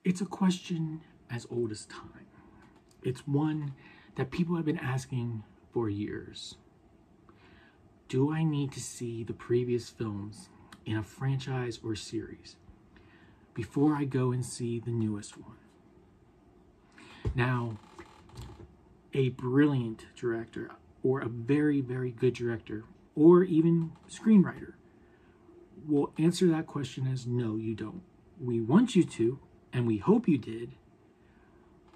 It's a question as old as time. It's one that people have been asking for years. Do I need to see the previous films in a franchise or series before I go and see the newest one? Now, a brilliant director or a very, very good director or even screenwriter will answer that question as no, you don't. We want you to, and we hope you did,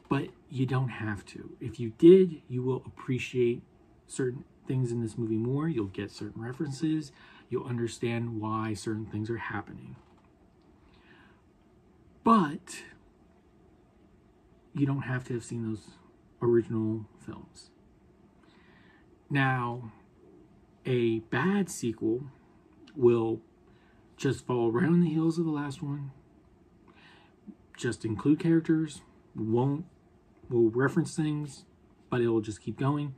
but you don't have to. If you did, you will appreciate certain things in this movie more. You'll get certain references. You'll understand why certain things are happening. But you don't have to have seen those original films. Now, a bad sequel will just fall right on the heels of the last one, just include characters, will reference things, but it'll just keep going.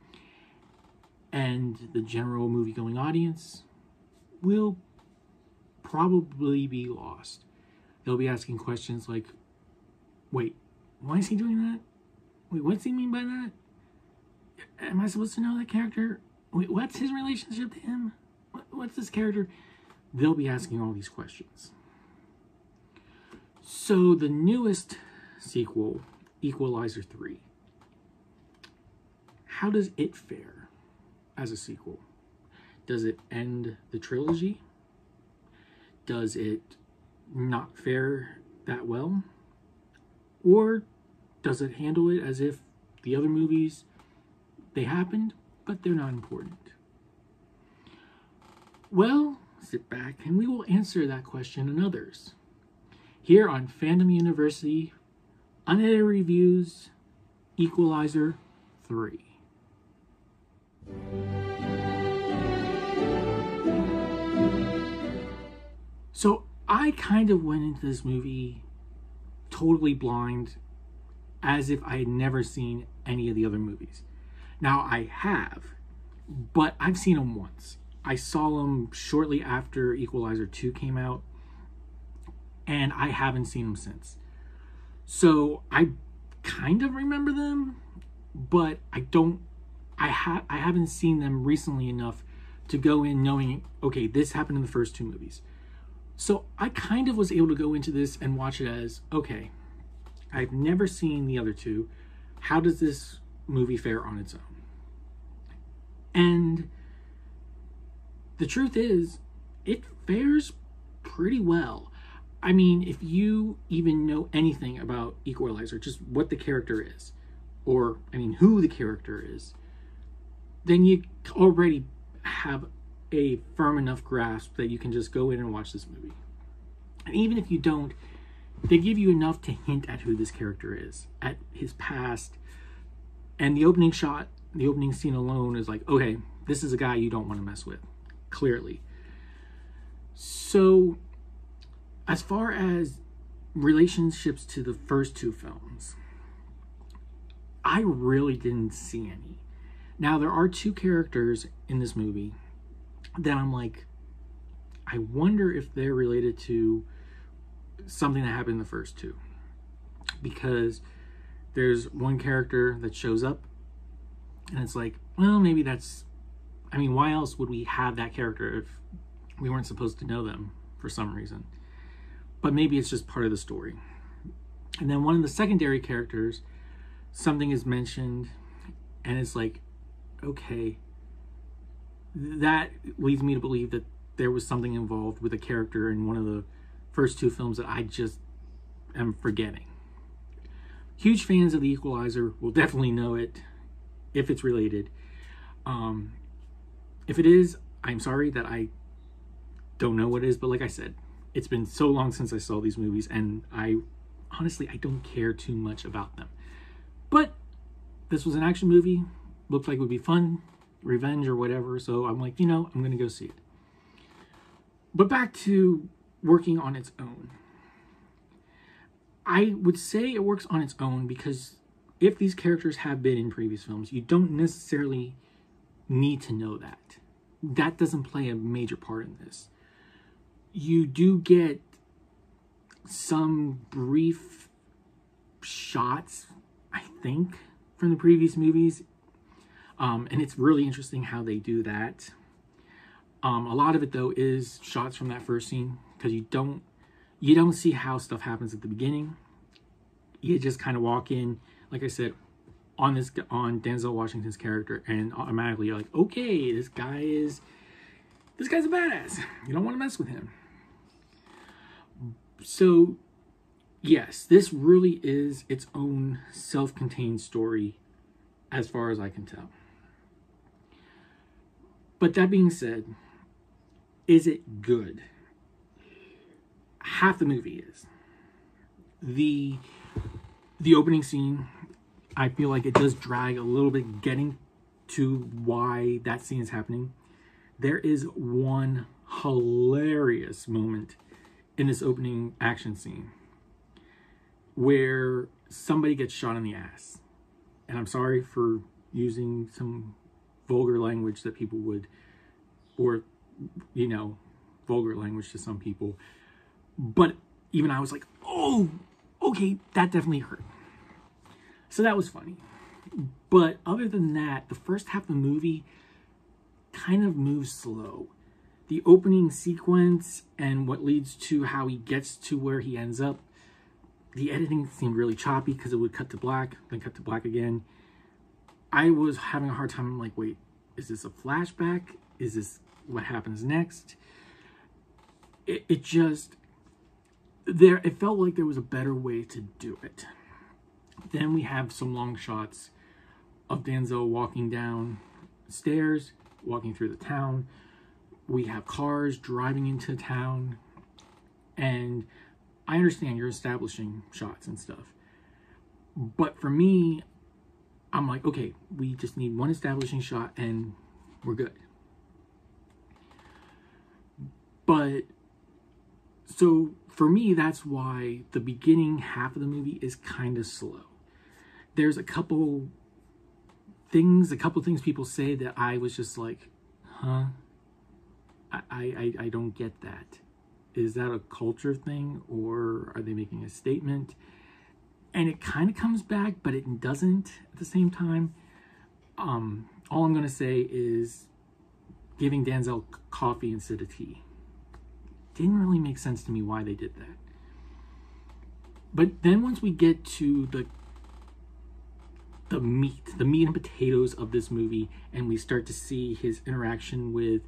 And the general movie-going audience will probably be lost. They'll be asking questions like, wait, why is he doing that? Wait, what's he mean by that? Am I supposed to know that character? Wait, what's his relationship to him? What's this character? They'll be asking all these questions. So the newest sequel, Equalizer 3, how does it fare as a sequel? Does it end the trilogy? Does it not fare that well? Or does it handle it as if the other movies, they happened, but they're not important? Well, sit back and we will answer that question and others here on Fandom University, Unedited Reviews, Equalizer 3. So I kind of went into this movie totally blind, as if I had never seen any of the other movies. Now I have, but I've seen them once. I saw them shortly after Equalizer 2 came out, and I haven't seen them since. So I kind of remember them, but I haven't seen them recently enough to go in knowing, okay, this happened in the first two movies. So I kind of was able to go into this and watch it as, okay, I've never seen the other two. How does this movie fare on its own? And the truth is, it fares pretty well. I mean, if you even know anything about Equalizer, just what the character is, or, I mean, who the character is, then you already have a firm enough grasp that you can just go in and watch this movie. And even if you don't, they give you enough to hint at who this character is, at his past. And the opening shot, the opening scene alone is like, okay, this is a guy you don't want to mess with, clearly. So, as far as relationships to the first two films, I really didn't see any. Now, there are two characters in this movie that I'm like, I wonder if they're related to something that happened in the first two. Because there's one character that shows up, and it's like, well, maybe that's, I mean, why else would we have that character if we weren't supposed to know them for some reason? But maybe it's just part of the story. And then one of the secondary characters, something is mentioned, and it's like, okay, that leads me to believe that there was something involved with a character in one of the first two films that I just am forgetting. Huge fans of The Equalizer will definitely know it if it's related. If it is, I'm sorry that I don't know what it is, but like I said, it's been so long since I saw these movies, and honestly, I don't care too much about them. But this was an action movie, looked like it would be fun, revenge or whatever, so I'm like, you know, I'm gonna go see it. But back to working on its own. I would say it works on its own because if these characters have been in previous films, you don't necessarily need to know that. That doesn't play a major part in this. You do get some brief shots, I think, from the previous movies. And it's really interesting how they do that. A lot of it, though, is shots from that first scene, because you don't see how stuff happens at the beginning. You just kind of walk in, like I said, on Denzel Washington's character, and automatically you're like, okay, this guy's a badass. You don't want to mess with him. So, yes, this really is its own self-contained story, as far as I can tell. But that being said, is it good? Half the movie is. The opening scene, I feel like it does drag a little bit getting to why that scene is happening. There is one hilarious moment in this opening action scene where somebody gets shot in the ass. And I'm sorry for using some vulgar language that people would, or, you know, vulgar language to some people. But even I was like, oh, okay, that definitely hurt. So that was funny. But other than that, the first half of the movie kind of moves slow. The opening sequence and what leads to how he gets to where he ends up, the editing seemed really choppy because it would cut to black, then cut to black again. I was having a hard time. I'm like, wait, is this a flashback? Is this what happens next? It felt like there was a better way to do it. Then we have some long shots of Denzel walking down stairs, walking through the town. We have cars driving into town. And I understand you're establishing shots and stuff. But for me, I'm like, okay, we just need one establishing shot and we're good. But, so for me, that's why the beginning half of the movie is kind of slow. There's a couple things people say that I was just like, huh? I don't get that. Is that a culture thing, or are they making a statement? And it kind of comes back, but it doesn't at the same time. All I'm going to say is giving Denzel coffee instead of tea. Didn't really make sense to me why they did that. But then once we get to the meat and potatoes of this movie, and we start to see his interaction with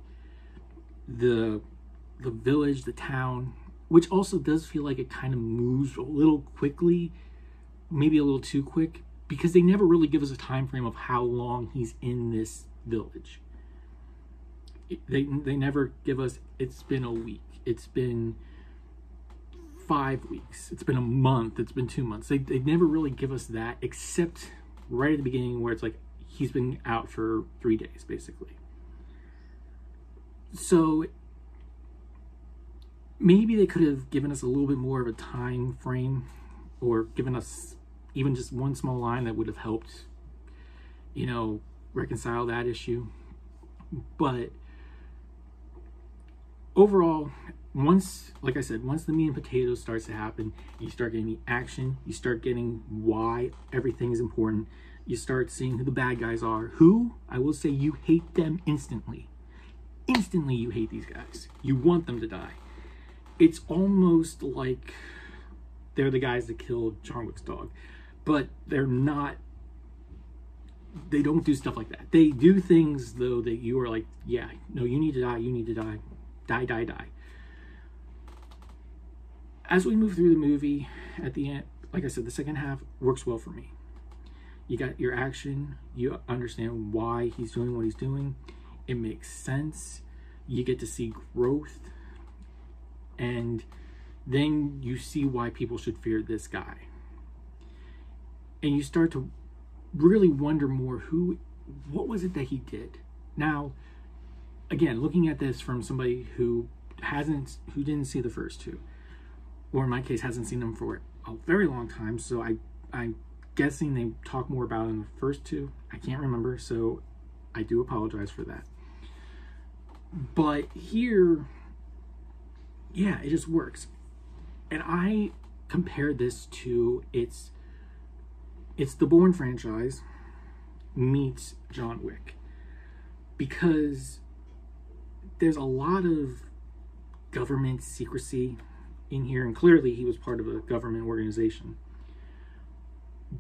the village, the town, which also does feel like it kind of moves a little quickly, maybe a little too quick, because they never really give us a time frame of how long he's in this village. They never give us, it's been a week, it's been 5 weeks, it's been a month, it's been 2 months. They never really give us that, except right at the beginning where it's like he's been out for 3 days basically. So maybe they could have given us a little bit more of a time frame, or given us even just one small line that would have helped, you know, reconcile that issue. But overall, like I said, once the meat and potatoes starts to happen, you start getting the action, you start getting why everything is important, you start seeing who the bad guys are, who, I will say, you hate them instantly. Instantly you hate these guys. You want them to die. It's almost like they're the guys that killed John Wick's dog. But they're not, they don't do stuff like that. They do things, though, that you are like, yeah, no, you need to die, you need to die. Die, die, die. As we move through the movie, at the end, like I said, the second half works well for me. You got your action, you understand why he's doing what he's doing. It makes sense. You get to see growth. And then you see why people should fear this guy. And you start to really wonder more what was it that he did? Now, again, looking at this from somebody who didn't see the first two, or in my case, hasn't seen them for a very long time, so I'm guessing they talk more about it in the first two. I can't remember, so I do apologize for that. But here, yeah, it just works. And I compared this to its It's the Bourne franchise meets John Wick, because there's a lot of government secrecy in here, and clearly he was part of a government organization.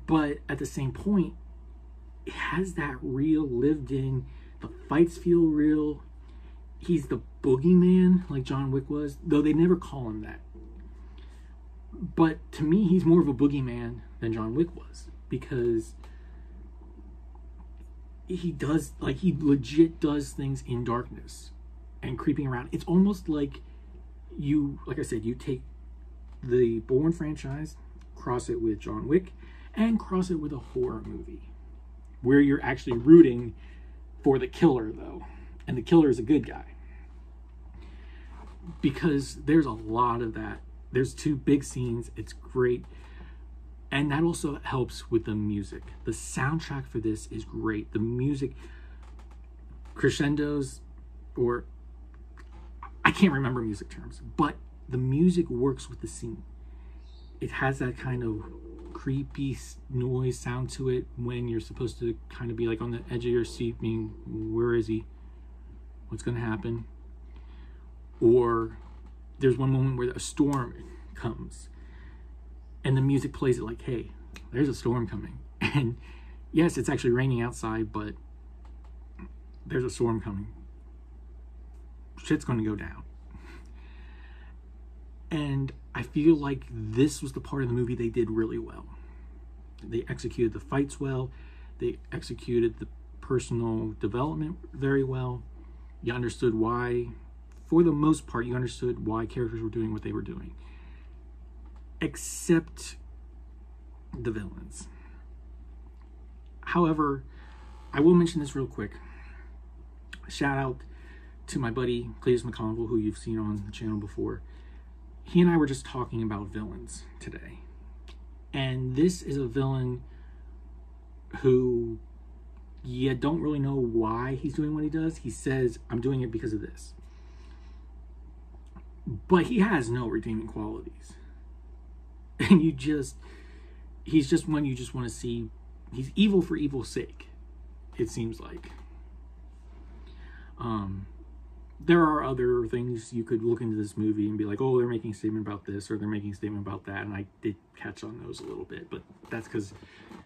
But at the same point, it has that real lived in, the fights feel real. He's the boogeyman like John Wick was, though they never call him that. But to me, he's more of a boogeyman than John Wick was, because he legit does things in darkness and creeping around. It's almost like like I said, you take the Bourne franchise, cross it with John Wick, and cross it with a horror movie where you're actually rooting for the killer, though, and the killer is a good guy, because there's a lot of that. There's 2 big scenes. It's great. And that also helps with the music. The soundtrack for this is great. The music crescendos, or I can't remember music terms, but the music works with the scene. It has that kind of creepy noise sound to it when you're supposed to kind of be like on the edge of your seat, being, where is he? What's going to happen? Or there's one moment where a storm comes and the music plays it like, hey, there's a storm coming. And yes, it's actually raining outside, but there's a storm coming. Shit's going to go down. And I feel like this was the part of the movie they did really well. They executed the fights well. They executed the personal development very well. You understood why, for the most part, you understood why characters were doing what they were doing. Except the villains. However, I will mention this real quick. Shout out to my buddy Cletus McConville, who you've seen on the channel before. He and I were just talking about villains today. And this is a villain who you don't really know why he's doing what he does. He says, I'm doing it because of this. But he has no redeeming qualities. And he's just one you just want to see. He's evil for evil's sake, it seems like. There are other things you could look into this movie and be like, oh, they're making a statement about this, or they're making a statement about that. And I did catch on those a little bit, but that's because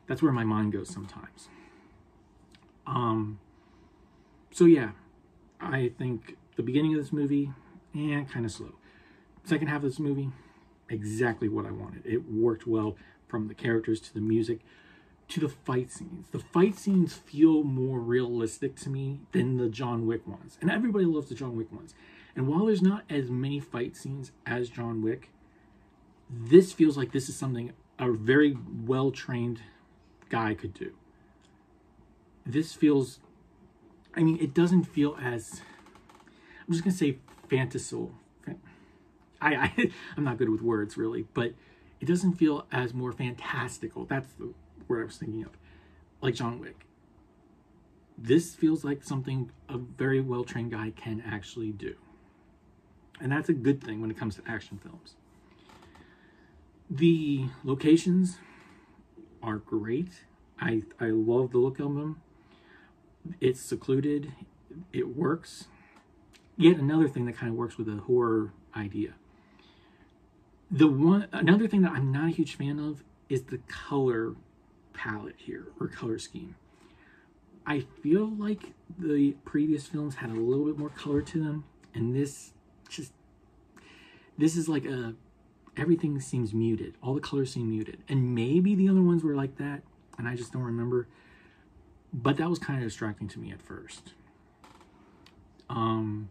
that's where my mind goes sometimes. So yeah, I think the beginning of this movie, kind of slow. Second half of this movie, exactly what I wanted. It worked well, from the characters to the music to the fight scenes. The fight scenes feel more realistic to me than the John Wick ones. And everybody loves the John Wick ones. And while there's not as many fight scenes as John Wick, this feels like this is something a very well-trained guy could do. This feels, I mean, it doesn't feel as, I'm just going to say fantastical. I'm not good with words, really, but it doesn't feel as more fantastical. That's the word I was thinking of. Like John Wick. This feels like something a very well-trained guy can actually do. And that's a good thing when it comes to action films. The locations are great. I love the look of them. It's secluded. It works. Yet another thing that kind of works with a horror idea. Another thing that I'm not a huge fan of is the color palette here, or color scheme. I feel like the previous films had a little bit more color to them, and this is like everything seems muted. All the colors seem muted. And maybe the other ones were like that, and I just don't remember. But that was kind of distracting to me at first. I'm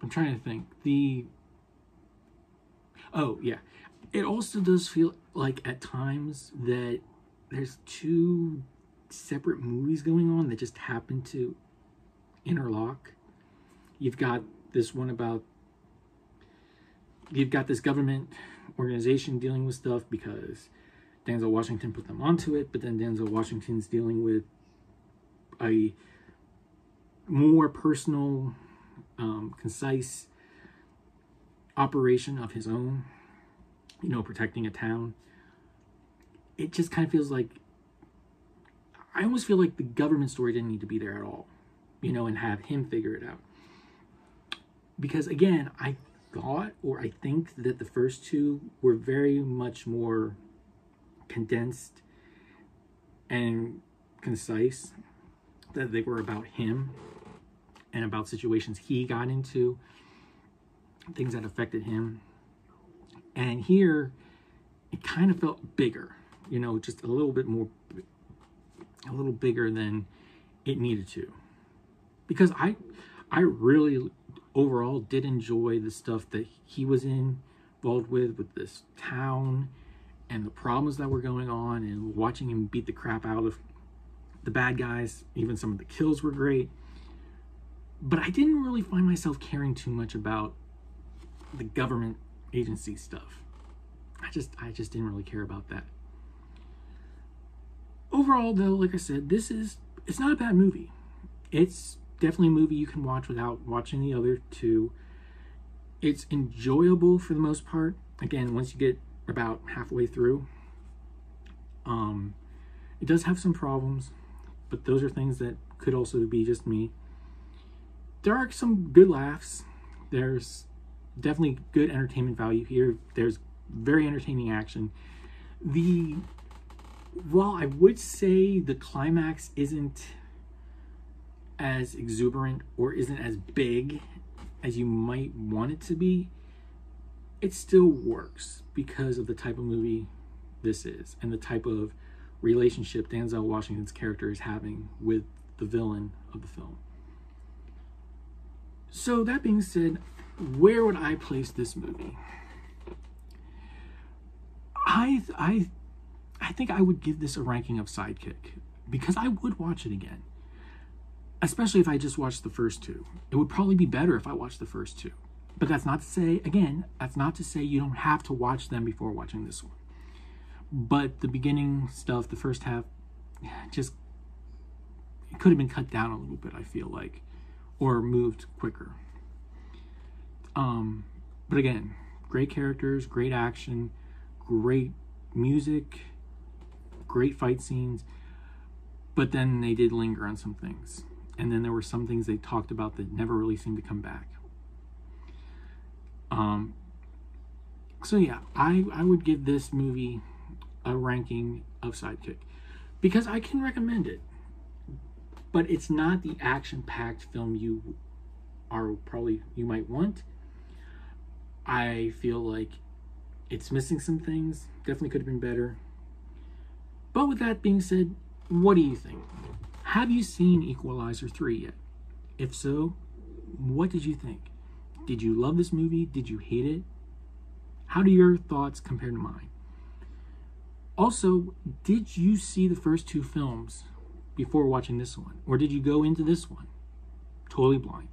trying to think. Oh, yeah. It also does feel like at times that there's 2 separate movies going on that just happen to interlock. You've got this one about, you've got this government organization dealing with stuff because Denzel Washington put them onto it, but then Denzel Washington's dealing with a more personal, concise operation of his own, protecting a town. it just kind of feels like, I almost feel like the government story didn't need to be there at all, you know, and have him figure it out. Because again, I think that the first two were very much more condensed and concise, that they were about him and about situations he got into, things that affected him. And here, it kind of felt bigger, you know, just a little bit more, a little bigger than it needed to. Because I really overall did enjoy the stuff that he was involved with this town and the problems that were going on, and watching him beat the crap out of the bad guys. Even some of the kills were great. But I didn't really find myself caring too much about the government agency stuff. I just didn't really care about that. Overall, though, like I said, it's not a bad movie. It's definitely a movie you can watch without watching the other two. It's enjoyable for the most part. Again, once you get about halfway through, it does have some problems, but those are things that could also be just me. There are some good laughs. There's definitely good entertainment value here. There's very entertaining action. While I would say the climax isn't as exuberant or isn't as big as you might want it to be, it still works because of the type of movie this is and the type of relationship Denzel Washington's character is having with the villain of the film. So that being said, where would I place this movie? I think I would give this a ranking of Sidekick, because I would watch it again. Especially if I just watched the first two. It would probably be better if I watched the first two. But that's not to say, again, that's not to say you don't have to watch them before watching this one. But the beginning stuff, the first half, just, it could have been cut down a little bit, I feel like, or moved quicker. But again, great characters, great action, great music, great fight scenes, but then they did linger on some things. And then there were some things they talked about that never really seemed to come back. So yeah, I would give this movie a ranking of Sidekick, because I can recommend it, but it's not the action-packed film you might want. I feel like it's missing some things, definitely could have been better. But with that being said, what do you think? Have you seen Equalizer 3 yet? If so, what did you think? Did you love this movie? Did you hate it? How do your thoughts compare to mine? Also, did you see the first two films before watching this one? Or did you go into this one totally blind?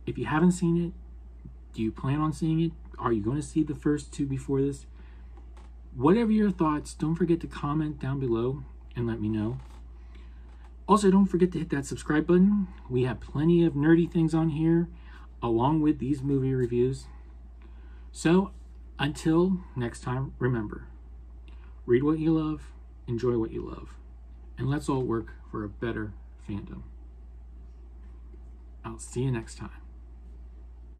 If you haven't seen it, do you plan on seeing it? Are you going to see the first two before this? Whatever your thoughts, don't forget to comment down below and let me know. Also, don't forget to hit that subscribe button. We have plenty of nerdy things on here, along with these movie reviews. So, until next time, remember, read what you love, enjoy what you love, and let's all work for a better fandom. I'll see you next time.